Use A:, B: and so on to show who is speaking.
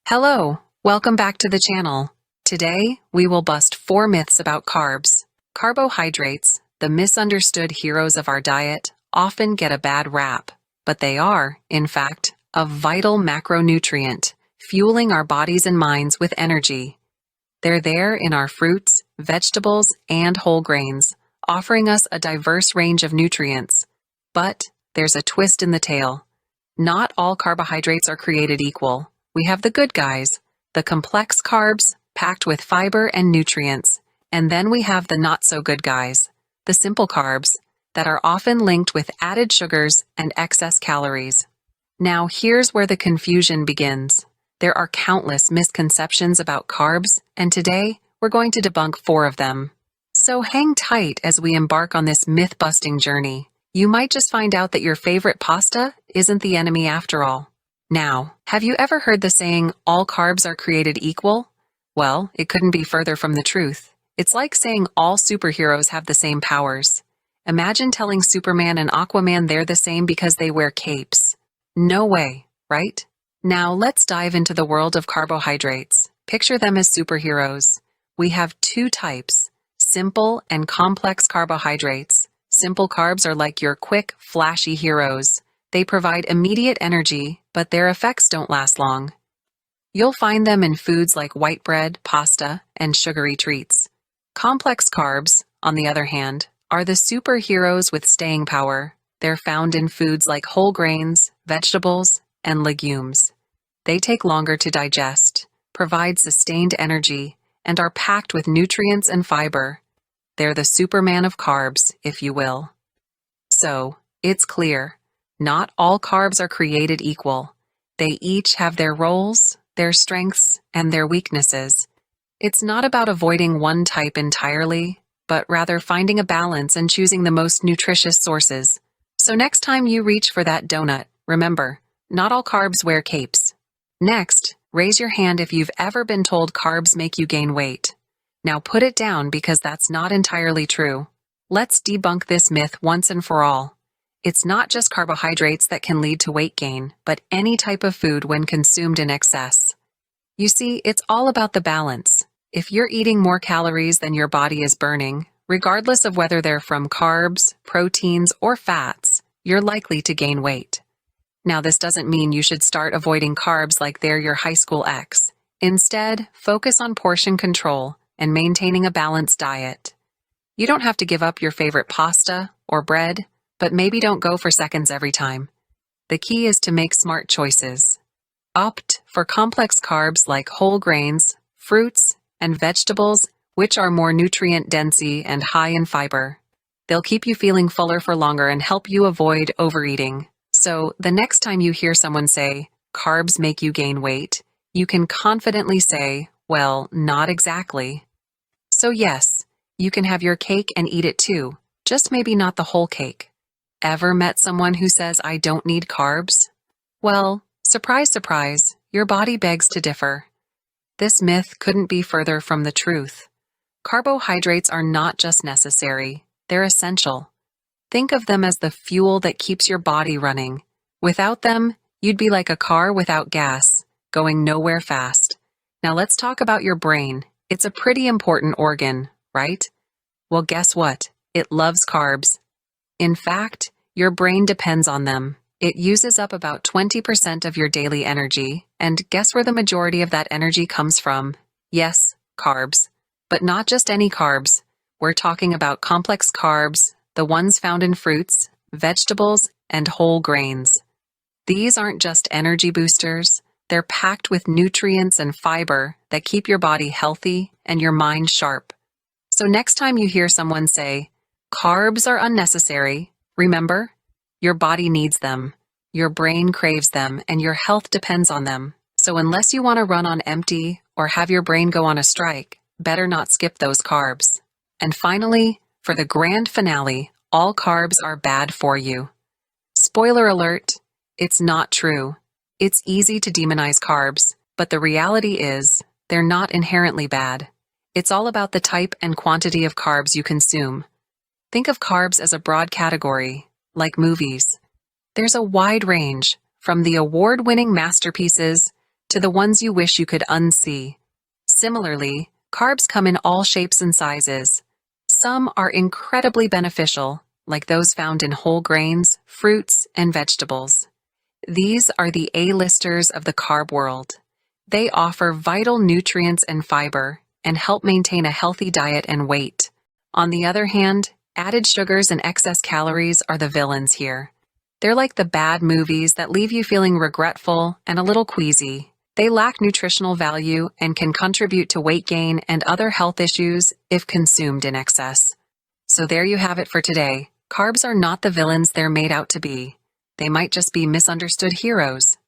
A: Hello, welcome back to the channel. Today, we will bust 4 myths about carbs. Carbohydrates, the misunderstood heroes of our diet, often get a bad rap, but they are, in fact, a vital macronutrient, fueling our bodies and minds with energy. They're there in our fruits, vegetables, and whole grains, offering us a diverse range of nutrients. But there's a twist in the tale. Not all carbohydrates are created equal. We have the good guys, the complex carbs packed with fiber and nutrients, and then we have the not-so-good guys, the simple carbs, that are often linked with added sugars and excess calories. Now here's where the confusion begins. There are countless misconceptions about carbs, and today we're going to debunk 4 of them. So hang tight as we embark on this myth-busting journey. You might just find out that your favorite pasta isn't the enemy after all. Now, have you ever heard the saying, all carbs are created equal? Well, it couldn't be further from the truth. It's like saying all superheroes have the same powers. Imagine telling Superman and Aquaman they're the same because they wear capes. No way, right? Now let's dive into the world of carbohydrates. Picture them as superheroes. We have 2 types, simple and complex carbohydrates. Simple carbs are like your quick, flashy heroes. They provide immediate energy, but their effects don't last long. You'll find them in foods like white bread, pasta, and sugary treats. Complex carbs, on the other hand, are the superheroes with staying power. They're found in foods like whole grains, vegetables, and legumes. They take longer to digest, provide sustained energy, and are packed with nutrients and fiber. They're the Superman of carbs, if you will. So, it's clear. Not all carbs are created equal. They each have their roles, their strengths, and their weaknesses. It's not about avoiding one type entirely, but rather finding a balance and choosing the most nutritious sources. So next time you reach for that donut, remember, not all carbs wear capes. Next, raise your hand if you've ever been told carbs make you gain weight. Now put it down because that's not entirely true. Let's debunk this myth once and for all. It's not just carbohydrates that can lead to weight gain, but any type of food when consumed in excess. You see, it's all about the balance. If you're eating more calories than your body is burning, regardless of whether they're from carbs, proteins, or fats, you're likely to gain weight. Now, this doesn't mean you should start avoiding carbs like they're your high school ex. Instead, focus on portion control and maintaining a balanced diet. You don't have to give up your favorite pasta or bread, but maybe don't go for seconds every time. The key is to make smart choices. Opt for complex carbs like whole grains, fruits, and vegetables, which are more nutrient-dense and high in fiber. They'll keep you feeling fuller for longer and help you avoid overeating. So, the next time you hear someone say, carbs make you gain weight, you can confidently say, well, not exactly. So yes, you can have your cake and eat it too, just maybe not the whole cake. Ever met someone who says, I don't need carbs? Well, surprise, surprise, your body begs to differ. This myth couldn't be further from the truth. Carbohydrates are not just necessary, they're essential. Think of them as the fuel that keeps your body running. Without them, you'd be like a car without gas, going nowhere fast. Now let's talk about your brain. It's a pretty important organ, right? Well, guess what? It loves carbs. In fact, your brain depends on them. It uses up about 20% of your daily energy, and guess where the majority of that energy comes from? Yes, carbs. But not just any carbs. We're talking about complex carbs, the ones found in fruits, vegetables, and whole grains. These aren't just energy boosters. They're packed with nutrients and fiber that keep your body healthy and your mind sharp. So next time you hear someone say, carbs are unnecessary, remember, your body needs them, your brain craves them, and your health depends on them. So unless you want to run on empty or have your brain go on a strike, better not skip those carbs. And finally, for the grand finale, all carbs are bad for you. Spoiler alert, it's not true. It's easy to demonize carbs, but the reality is, they're not inherently bad. It's all about the type and quantity of carbs you consume. Think of carbs as a broad category, like movies. There's a wide range, from the award-winning masterpieces to the ones you wish you could unsee. Similarly, carbs come in all shapes and sizes. Some are incredibly beneficial, like those found in whole grains, fruits, and vegetables. These are the A-listers of the carb world. They offer vital nutrients and fiber and help maintain a healthy diet and weight. On the other hand, added sugars and excess calories are the villains here. They're like the bad movies that leave you feeling regretful and a little queasy. They lack nutritional value and can contribute to weight gain and other health issues if consumed in excess. So there you have it for today. Carbs are not the villains they're made out to be. They might just be misunderstood heroes.